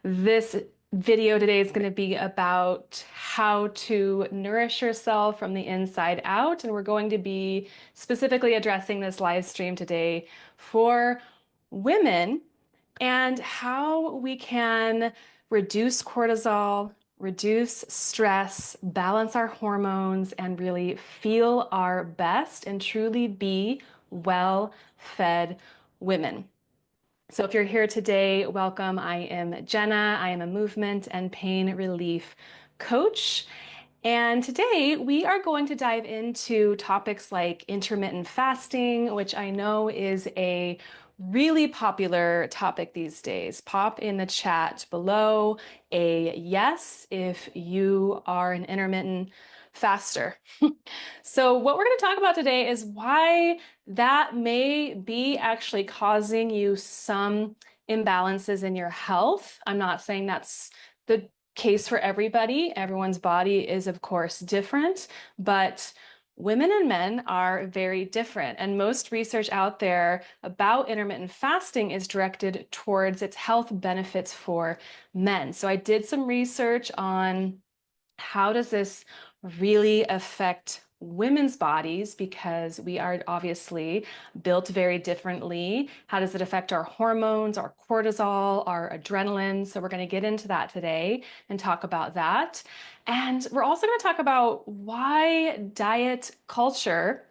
This video today is going to be about how to nourish yourself from the inside out, and we're going to be specifically addressing this live stream today for women and how we can reduce cortisol, reduce stress, balance our hormones, and really feel our best and truly be well-fed women. So if you're here today, welcome. I am Jenna. I am a movement and pain relief coach. And today we are going to dive into topics like intermittent fasting, which I know is a really popular topic these days. Pop in the chat below a yes if you are an intermittent faster. So what we're going to talk about today is why that may be actually causing you some imbalances in your health. I'm not saying that's the case for everybody. Everyone's body is, of course, different, but women and men are very different. And most research out there about intermittent fasting is directed towards its health benefits for men. So I did some research on how does this really affect women's bodies, because we are obviously built very differently. How does it affect our hormones, our cortisol, our adrenaline? So we're going to get into that today and talk about that. And we're also going to talk about why diet culture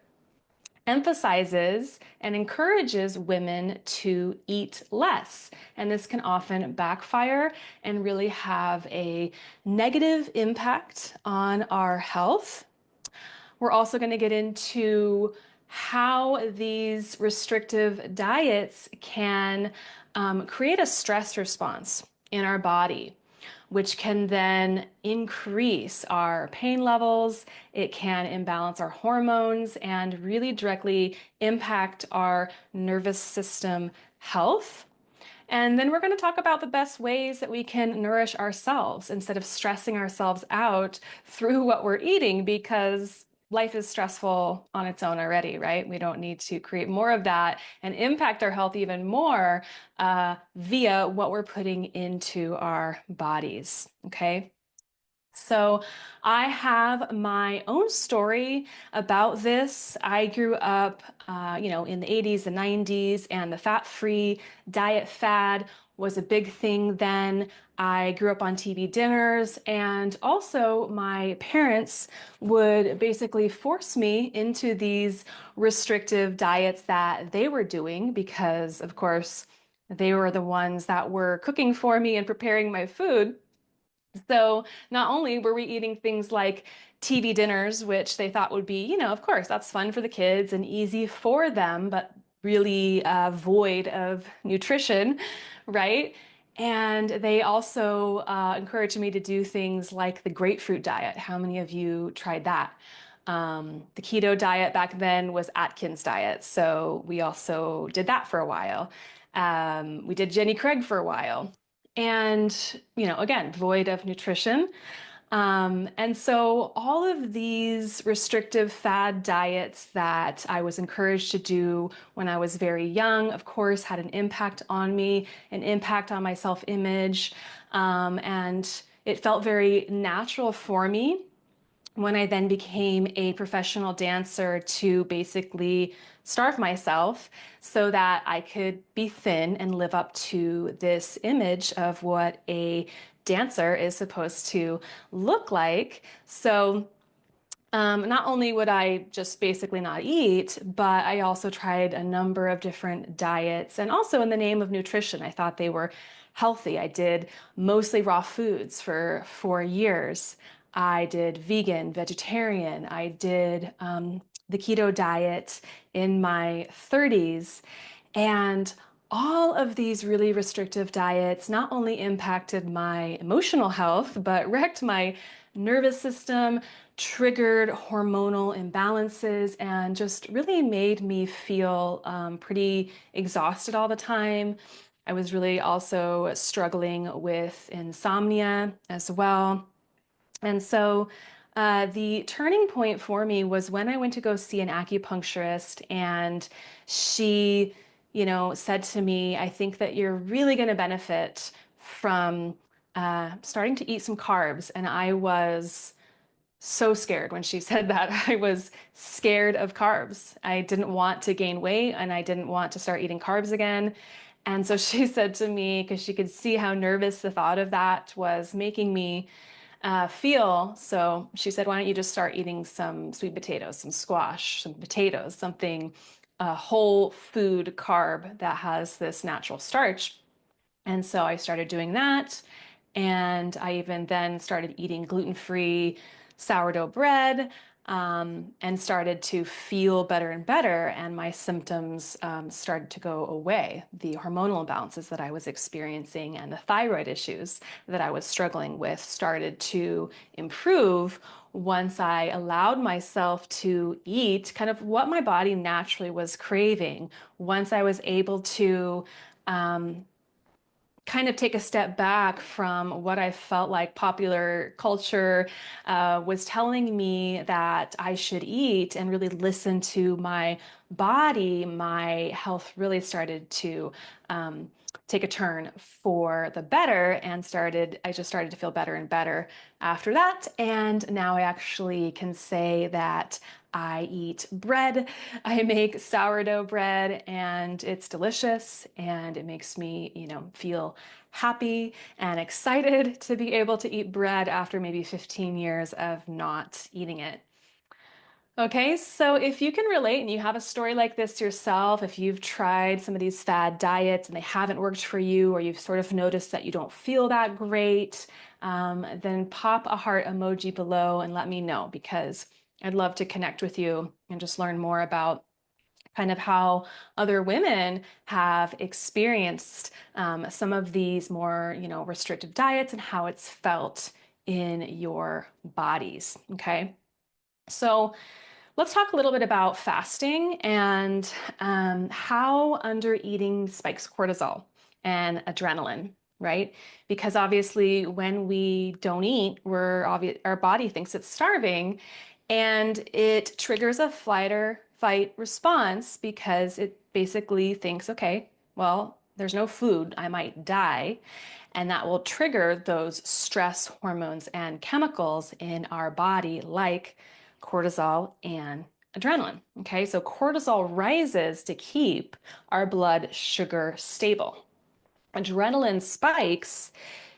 emphasizes and encourages women to eat less. And this can often backfire and really have a negative impact on our health. We're also going to get into how these restrictive diets can create a stress response in our body, which can then increase our pain levels. It can imbalance our hormones and really directly impact our nervous system health. And then we're going to talk about the best ways that we can nourish ourselves instead of stressing ourselves out through what we're eating, because life is stressful on its own already, right? We don't need to create more of that and impact our health even more via what we're putting into our bodies, okay? So I have my own story about this. I grew up, in the 80s and 90s, and the fat-free diet fad was a big thing then. I grew up on TV dinners, and also my parents would basically force me into these restrictive diets that they were doing because, of course, they were the ones that were cooking for me and preparing my food. So not only were we eating things like TV dinners, which they thought would be, of course, that's fun for the kids and easy for them, but really void of nutrition, right? And they also encouraged me to do things like the grapefruit diet. How many of you tried that? The keto diet back then was Atkins diet, so we also did that for a while. We did Jenny Craig for a while. And, again, void of nutrition. And so all of these restrictive fad diets that I was encouraged to do when I was very young, of course, had an impact on me, an impact on my self-image. And it felt very natural for me when I then became a professional dancer to basically starve myself so that I could be thin and live up to this image of what a dancer is supposed to look like. So not only would I just basically not eat, but I also tried a number of different diets, and also in the name of nutrition. I thought they were healthy. I did mostly raw foods for 4 years. I did vegan, vegetarian. I did the keto diet in my 30s. And all of these really restrictive diets not only impacted my emotional health, but wrecked my nervous system, triggered hormonal imbalances, and just really made me feel pretty exhausted all the time. I was really also struggling with insomnia as well. And so the turning point for me was when I went to go see an acupuncturist, and she, said to me, I think that you're really going to benefit from starting to eat some carbs. And I was so scared when she said that. I was scared of carbs. I didn't want to gain weight and I didn't want to start eating carbs again. And so she said to me, because she could see how nervous the thought of that was making me feel. So she said, why don't you just start eating some sweet potatoes, some squash, some potatoes, something, a whole food carb that has this natural starch. And so I started doing that. And I even then started eating gluten-free sourdough bread, and started to feel better and better. And my symptoms started to go away. The hormonal imbalances that I was experiencing and the thyroid issues that I was struggling with started to improve once I allowed myself to eat kind of what my body naturally was craving. Once I was able to um, kind of take a step back from what I felt like popular culture was telling me that I should eat and really listen to my body, my health really started to take a turn for the better and I just started to feel better and better after that. And now I actually can say that I eat bread. I make sourdough bread and it's delicious and it makes me, feel happy and excited to be able to eat bread after maybe 15 years of not eating it. Okay, so if you can relate and you have a story like this yourself, if you've tried some of these fad diets and they haven't worked for you, or you've sort of noticed that you don't feel that great, then pop a heart emoji below and let me know because I'd love to connect with you and just learn more about kind of how other women have experienced some of these more, restrictive diets and how it's felt in your bodies. Okay, so let's talk a little bit about fasting and how under eating spikes cortisol and adrenaline, right? Because obviously, when we don't eat, our body thinks it's starving, and it triggers a flight or fight response because it basically thinks, okay, well, there's no food, I might die. And that will trigger those stress hormones and chemicals in our body, like cortisol and adrenaline. Okay, so cortisol rises to keep our blood sugar stable. Adrenaline spikes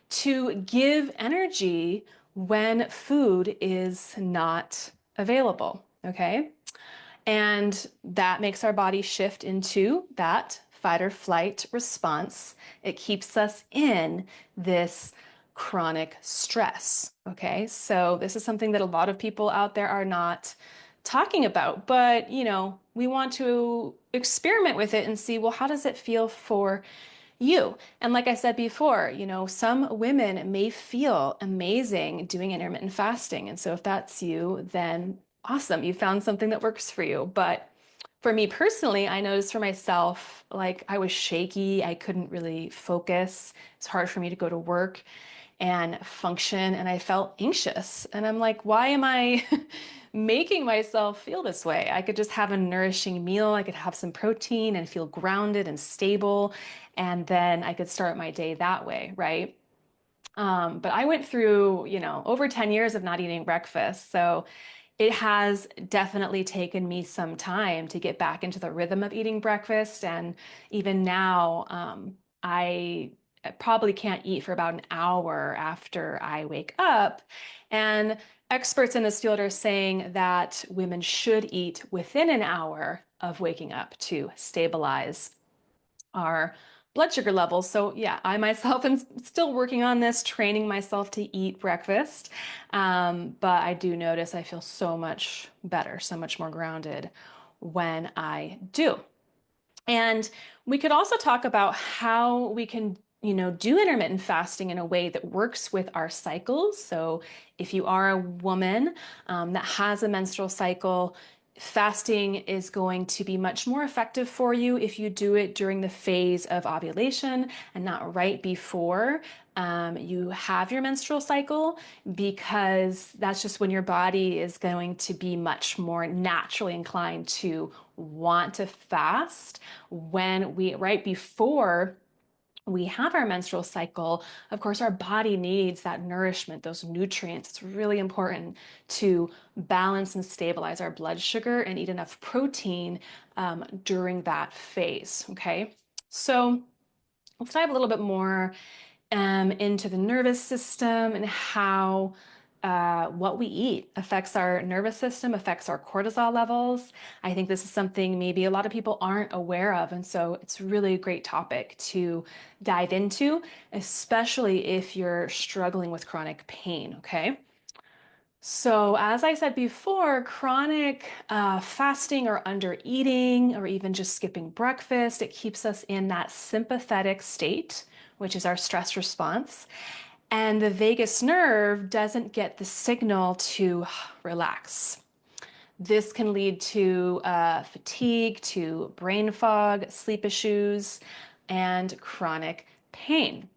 to give energy when food is not available. Okay, and that makes our body shift into that fight or flight response. It keeps us in this chronic stress. Okay, so this is something that a lot of people out there are not talking about, but we want to experiment with it and see, well, how does it feel for you? And like I said before, some women may feel amazing doing intermittent fasting. And so if that's you, then awesome, you found something that works for you. But for me personally, I noticed for myself, like I was shaky, I couldn't really focus. It's hard for me to go to work and function, and I felt anxious. And I'm like, why am I making myself feel this way? I could just have a nourishing meal, I could have some protein and feel grounded and stable, and then I could start my day that way, right? But I went through, over 10 years of not eating breakfast. So it has definitely taken me some time to get back into the rhythm of eating breakfast. And even now, I probably can't eat for about an hour after I wake up. And experts in this field are saying that women should eat within an hour of waking up to stabilize our blood sugar levels. So yeah, I myself am still working on this, training myself to eat breakfast. But I do notice I feel so much better, so much more grounded when I do. And we could also talk about how we can, do intermittent fasting in a way that works with our cycles. So if you are a woman that has a menstrual cycle, fasting is going to be much more effective for you if you do it during the phase of ovulation and not right before you have your menstrual cycle, because that's just when your body is going to be much more naturally inclined to want to fast right before we have our menstrual cycle, of course, our body needs that nourishment, those nutrients. It's really important to balance and stabilize our blood sugar and eat enough protein during that phase. Okay, so let's dive a little bit more into the nervous system and how what we eat affects our nervous system, affects our cortisol levels. I think this is something maybe a lot of people aren't aware of. And so it's really a great topic to dive into, especially if you're struggling with chronic pain. Okay. So, as I said before, chronic fasting or under eating, or even just skipping breakfast, it keeps us in that sympathetic state, which is our stress response. And the vagus nerve doesn't get the signal to relax. This can lead to fatigue, to brain fog, sleep issues, and chronic pain.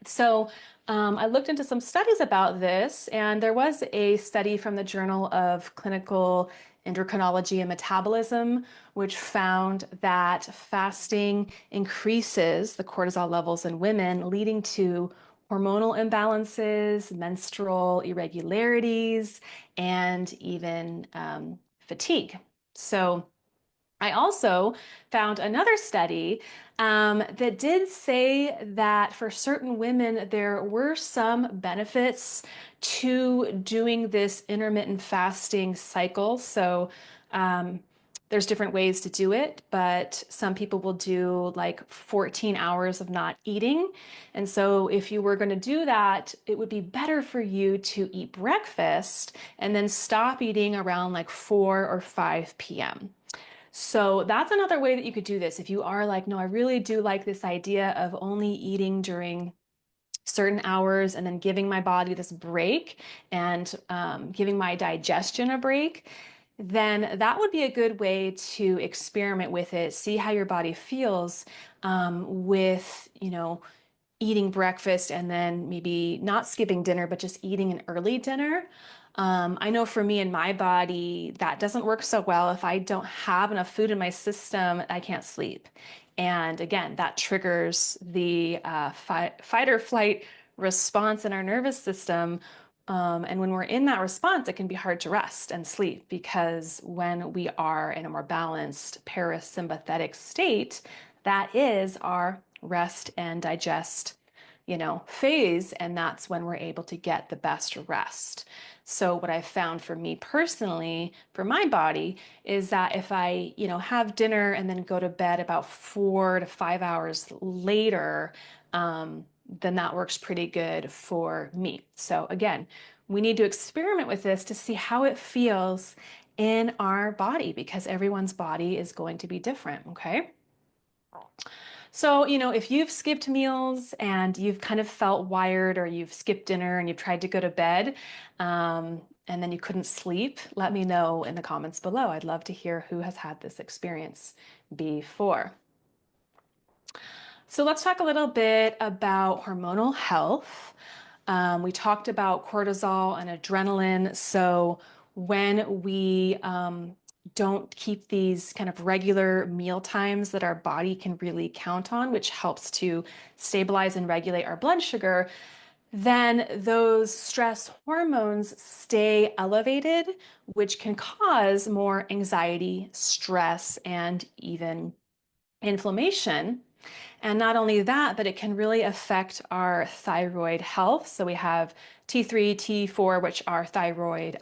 So I looked into some studies about this, and there was a study from the Journal of Clinical Endocrinology and Metabolism, which found that fasting increases the cortisol levels in women, leading to hormonal imbalances, menstrual irregularities, and even fatigue. So I also found another study that did say that for certain women, there were some benefits to doing this intermittent fasting cycle. So there's different ways to do it, but some people will do like 14 hours of not eating. And so if you were going to do that, it would be better for you to eat breakfast and then stop eating around like 4 or 5 p.m. So that's another way that you could do this. If you are like, no, I really do like this idea of only eating during certain hours and then giving my body this break and giving my digestion a break, then that would be a good way to experiment with it, see how your body feels with, eating breakfast and then maybe not skipping dinner, but just eating an early dinner. I know for me and my body, that doesn't work so well. If I don't have enough food in my system, I can't sleep. And again, that triggers the fight or flight response in our nervous system. And when we're in that response, it can be hard to rest and sleep because when we are in a more balanced parasympathetic state, that is our rest and digest, phase, and that's when we're able to get the best rest. So what I've found for me personally, for my body, is that if I, have dinner and then go to bed about 4 to 5 hours later, then that works pretty good for me. So again, we need to experiment with this to see how it feels in our body because everyone's body is going to be different, okay? So, if you've skipped meals and you've kind of felt wired or you've skipped dinner and you've tried to go to bed and then you couldn't sleep, let me know in the comments below. I'd love to hear who has had this experience before. So let's talk a little bit about hormonal health. We talked about cortisol and adrenaline. So when we don't keep these kind of regular meal times that our body can really count on, which helps to stabilize and regulate our blood sugar, then those stress hormones stay elevated, which can cause more anxiety, stress, and even inflammation. And not only that, but it can really affect our thyroid health. So we have T3, T4, which are thyroid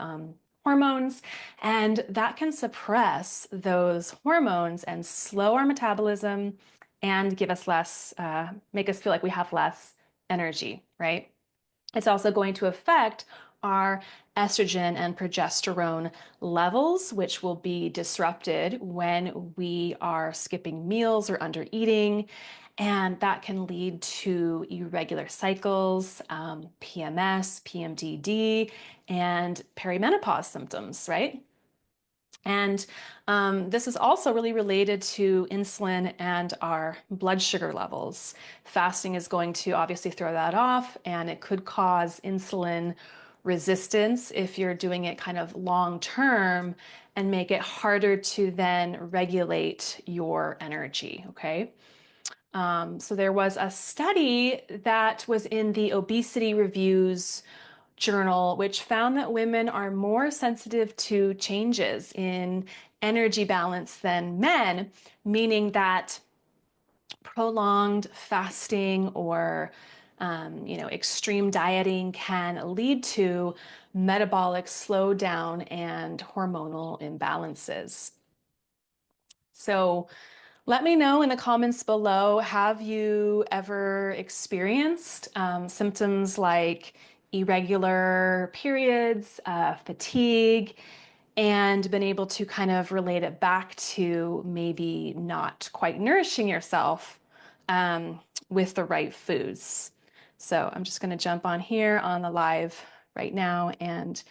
hormones, and that can suppress those hormones and slow our metabolism and give us less, make us feel like we have less energy, right? It's also going to affect our estrogen and progesterone levels, which will be disrupted when we are skipping meals or under eating. And that can lead to irregular cycles, PMS, PMDD, and perimenopause symptoms, right? And this is also really related to insulin and our blood sugar levels. Fasting is going to obviously throw that off, and it could cause insulin resistance if you're doing it kind of long term and make it harder to then regulate your energy, okay? So there was a study that was in the Obesity Reviews journal, which found that women are more sensitive to changes in energy balance than men, meaning that prolonged fasting or extreme dieting can lead to metabolic slowdown and hormonal imbalances. So let me know in the comments below, have you ever experienced symptoms like irregular periods, fatigue, and been able to kind of relate it back to maybe not quite nourishing yourself with the right foods? So I'm just going to jump on here on the live right now and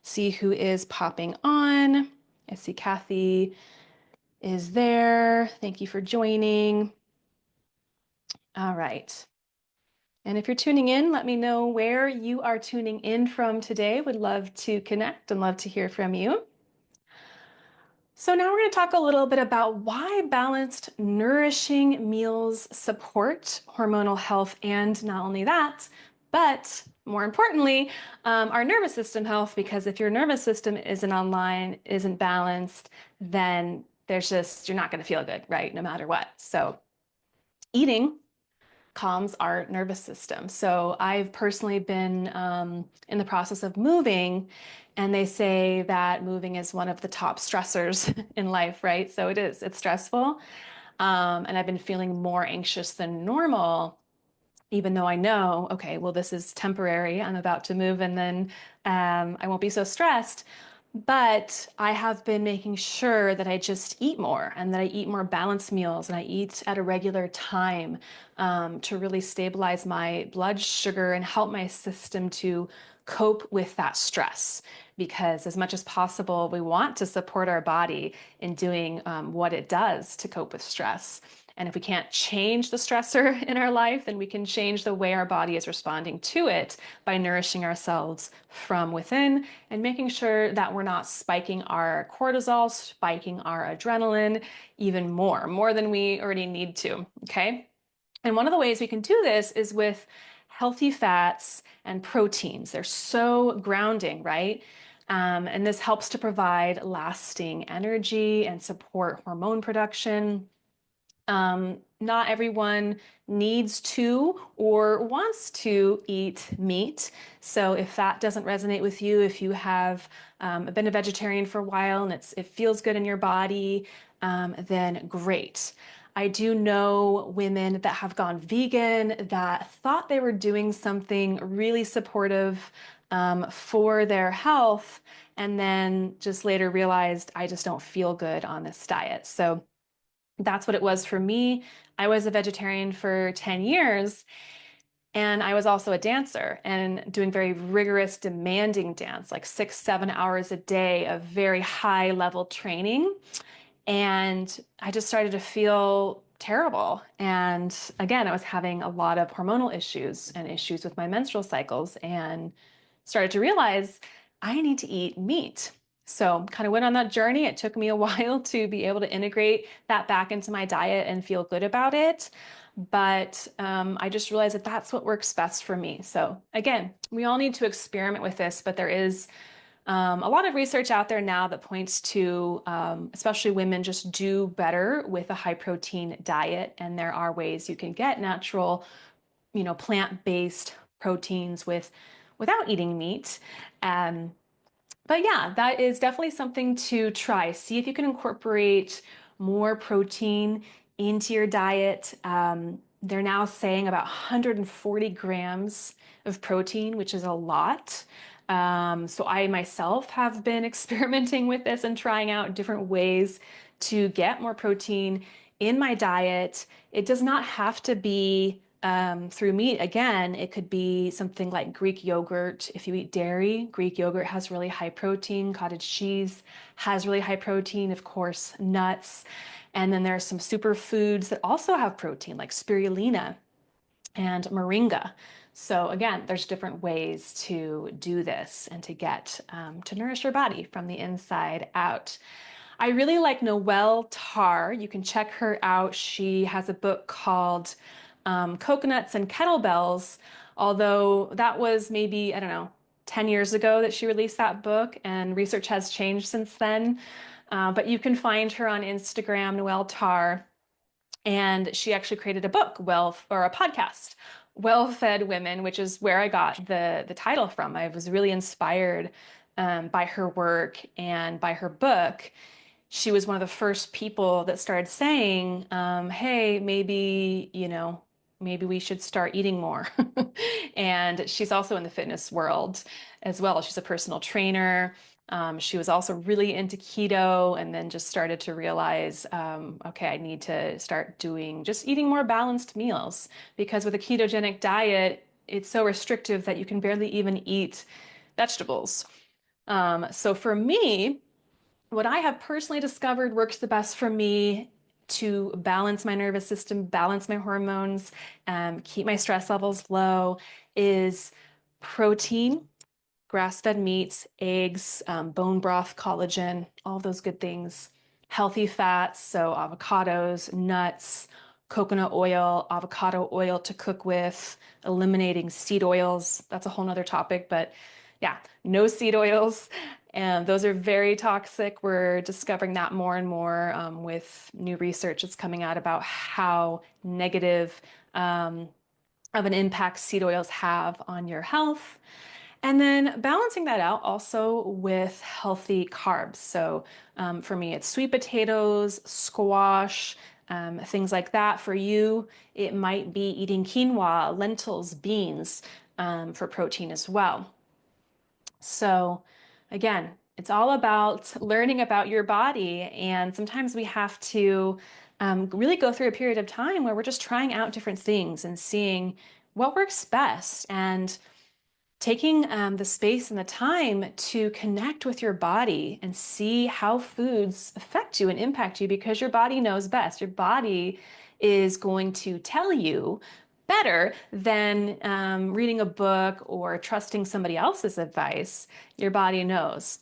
see who is popping on. I see Kathy is there. Thank you for joining. All right. And if you're tuning in, let me know where you are tuning in from today. Would love to connect and love to hear from you. So now we're going to talk a little bit about why balanced, nourishing meals support hormonal health, and not only that, but more importantly, our nervous system health, because if your nervous system isn't balanced, then you're not going to feel good, right? No matter what. So eating calms our nervous system. So I've personally been in the process of moving, and they say that moving is one of the top stressors in life, right? So it's stressful. And I've been feeling more anxious than normal, even though I know, okay, well, this is temporary. I'm about to move and then I won't be so stressed. But I have been making sure that I just eat more and that I eat more balanced meals and I eat at a regular time to really stabilize my blood sugar and help my system to cope with that stress. Because as much as possible, we want to support our body in doing what it does to cope with stress. And if we can't change the stressor in our life, then we can change the way our body is responding to it by nourishing ourselves from within and making sure that we're not spiking our cortisol, spiking our adrenaline even more than we already need to, okay? And one of the ways we can do this is with healthy fats and proteins. They're so grounding, right? And this helps to provide lasting energy and support hormone production. Not everyone needs to or wants to eat meat. So if that doesn't resonate with you, if you have been a vegetarian for a while and it feels good in your body, then great. I do know women that have gone vegan that thought they were doing something really supportive for their health, and then just later realized, I just don't feel good on this diet. So that's what it was for me. I was a vegetarian for 10 years, and I was also a dancer and doing very rigorous, demanding dance, like 6, 7 hours a day of very high level training. And I just started to feel terrible. And again, I was having a lot of hormonal issues and issues with my menstrual cycles, and started to realize I need to eat meat. So kind of went on that journey. It took me a while to be able to integrate that back into my diet and feel good about it. But I just realized that that's what works best for me. So again, we all need to experiment with this, but there is a lot of research out there now that points to, especially women, just do better with a high protein diet. And there are ways you can get natural, plant-based proteins without eating meat. But yeah, that is definitely something to try. See if you can incorporate more protein into your diet. They're now saying about 140 grams of protein, which is a lot. So I myself have been experimenting with this and trying out different ways to get more protein in my diet. It does not have to be through meat. Again, it could be something like Greek yogurt. If you eat dairy, Greek yogurt has really high protein. Cottage cheese has really high protein, of course, nuts. And then there are some superfoods that also have protein, like spirulina and moringa. So again, there's different ways to do this and to get to nourish your body from the inside out. I really like Noelle Tarr. You can check her out. She has a book called Coconuts and Kettlebells, although that was maybe, I don't know, 10 years ago that she released that book, and research has changed since then. But you can find her on Instagram, Noelle Tarr, and she actually created a book, or a podcast, Well-Fed Women, which is where I got the title from. I was really inspired by her work and by her book. She was one of the first people that started saying, hey, maybe, maybe we should start eating more. And she's also in the fitness world as well. She's a personal trainer. She was also really into keto and then just started to realize, okay, I need to start just eating more balanced meals because with a ketogenic diet, it's so restrictive that you can barely even eat vegetables. So for me, what I have personally discovered works the best for me to balance my nervous system, balance my hormones, keep my stress levels low is protein, grass-fed meats, eggs, bone broth, collagen, all those good things. Healthy fats, so avocados, nuts, coconut oil, avocado oil to cook with, eliminating seed oils. That's a whole nother topic, but yeah, no seed oils. And those are very toxic. We're discovering that more and more with new research that's coming out about how negative of an impact seed oils have on your health. And then balancing that out also with healthy carbs. So for me, it's sweet potatoes, squash, things like that. For you, it might be eating quinoa, lentils, beans for protein as well. So again, it's all about learning about your body. And sometimes we have to really go through a period of time where we're just trying out different things and seeing what works best. And taking the space and the time to connect with your body and see how foods affect you and impact you because your body knows best. Your body is going to tell you better than reading a book or trusting somebody else's advice. Your body knows.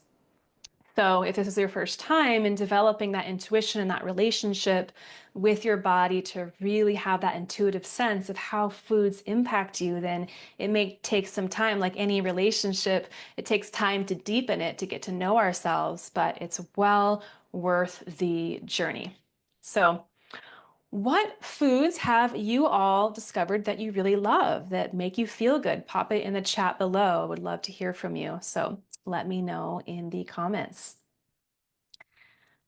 So if this is your first time in developing that intuition and that relationship with your body to really have that intuitive sense of how foods impact you, then it may take some time. Like any relationship, it takes time to deepen it, to get to know ourselves, but it's well worth the journey. So what foods have you all discovered that you really love, that make you feel good? Pop it in the chat below. I would love to hear from you. So let me know in the comments.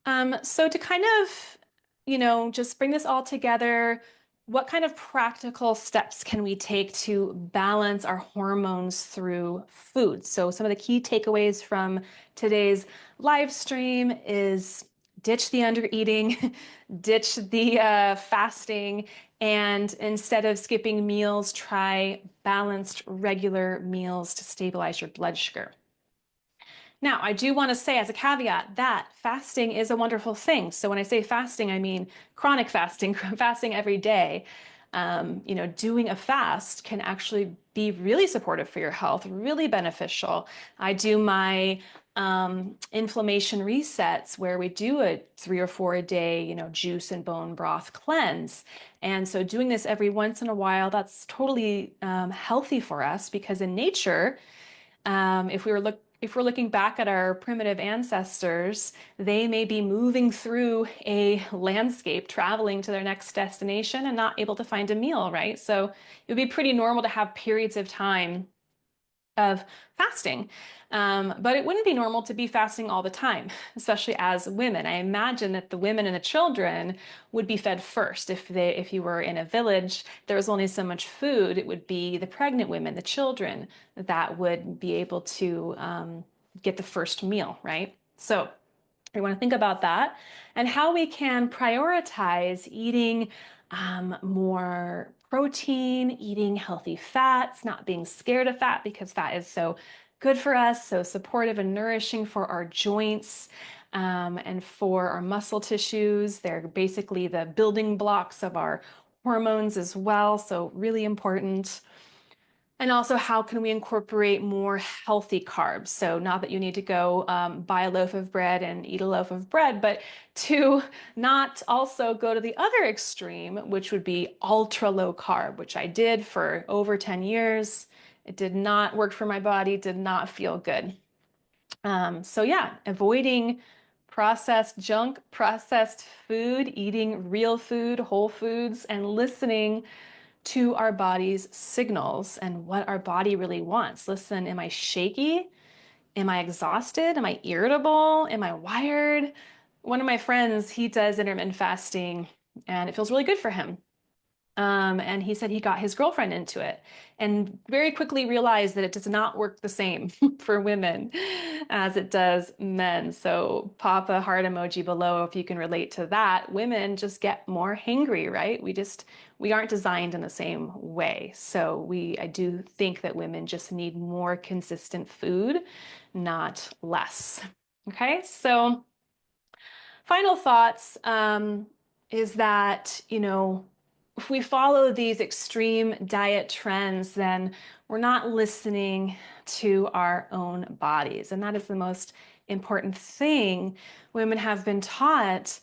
So to kind of, just bring this all together, what kind of practical steps can we take to balance our hormones through food? So some of the key takeaways from today's live stream is ditch the under eating, ditch the fasting, and instead of skipping meals, try balanced regular meals to stabilize your blood sugar. Now, I do want to say as a caveat that fasting is a wonderful thing. So when I say fasting, I mean chronic fasting, fasting every day. Doing a fast can actually be really supportive for your health, really beneficial. I do my inflammation resets where we do a 3 or 4 a day, juice and bone broth cleanse. And so doing this every once in a while, that's totally healthy for us because in nature, if we're looking back at our primitive ancestors, they may be moving through a landscape, traveling to their next destination and not able to find a meal, right? So it would be pretty normal to have periods of time of fasting. But it wouldn't be normal to be fasting all the time, especially as women. I imagine that the women and the children would be fed first. If you were in a village, there was only so much food, it would be the pregnant women, the children that would be able to get the first meal, right? So we want to think about that and how we can prioritize eating more protein, eating healthy fats, not being scared of fat because fat is so good for us, so supportive and nourishing for our joints and for our muscle tissues. They're basically the building blocks of our hormones as well, so really important. And also, how can we incorporate more healthy carbs? So, not that you need to go buy a loaf of bread and eat a loaf of bread, but to not also go to the other extreme, which would be ultra low carb, which I did for over 10 years. It did not work for my body, did not feel good. So yeah, avoiding processed junk, processed food, eating real food, whole foods, and listening to our body's signals and what our body really wants. Listen, am I shaky? Am I exhausted? Am I irritable? Am I wired? One of my friends, he does intermittent fasting and it feels really good for him. And he said he got his girlfriend into it and very quickly realized that it does not work the same for women as it does men. So pop a heart emoji below if you can relate to that. Women just get more hangry, right? We aren't designed in the same way. So I do think that women just need more consistent food, not less. Okay, so final thoughts is that, if we follow these extreme diet trends, then we're not listening to our own bodies. And that is the most important thing. Women have been taught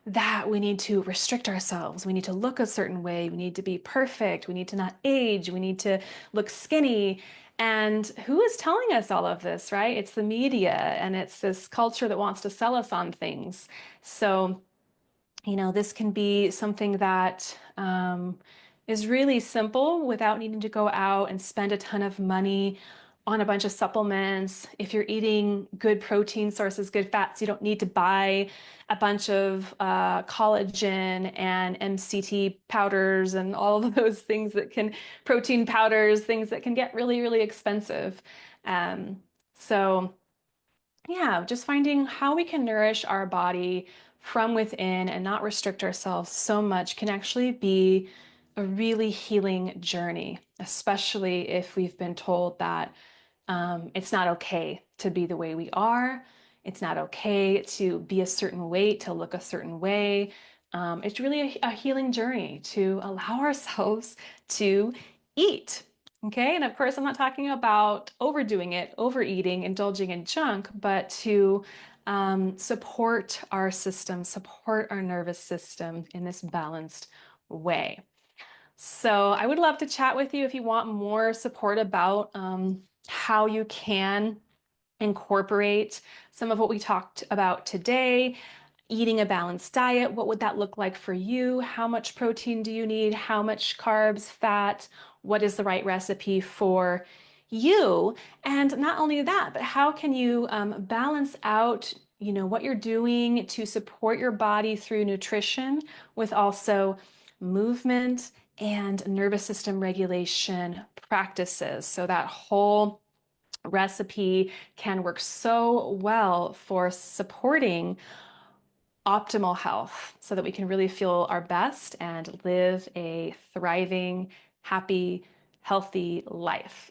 that we need to restrict ourselves. We need to look a certain way. We need to be perfect. We need to not age. We need to look skinny. And who is telling us all of this, right? It's the media and it's this culture that wants to sell us on things. So, this can be something that is really simple without needing to go out and spend a ton of money on a bunch of supplements. If you're eating good protein sources, good fats, you don't need to buy a bunch of collagen and MCT powders and all of those things protein powders, things that can get really, really expensive. So, yeah, just finding how we can nourish our body from within and not restrict ourselves so much can actually be a really healing journey, especially if we've been told that it's not okay to be the way we are. It's not okay to be a certain weight, to look a certain way. It's really a healing journey to allow ourselves to eat. Okay. And of course, I'm not talking about overdoing it, overeating, indulging in junk, but to support our system, support our nervous system in this balanced way. So I would love to chat with you if you want more support about how you can incorporate some of what we talked about today. Eating a balanced diet, what would that look like for you? How much protein do you need? How much carbs, fat? What is the right recipe for you? And not only that, but how can you balance out, what you're doing to support your body through nutrition with also movement and nervous system regulation practices. So that whole recipe can work so well for supporting optimal health so that we can really feel our best and live a thriving, happy, healthy life.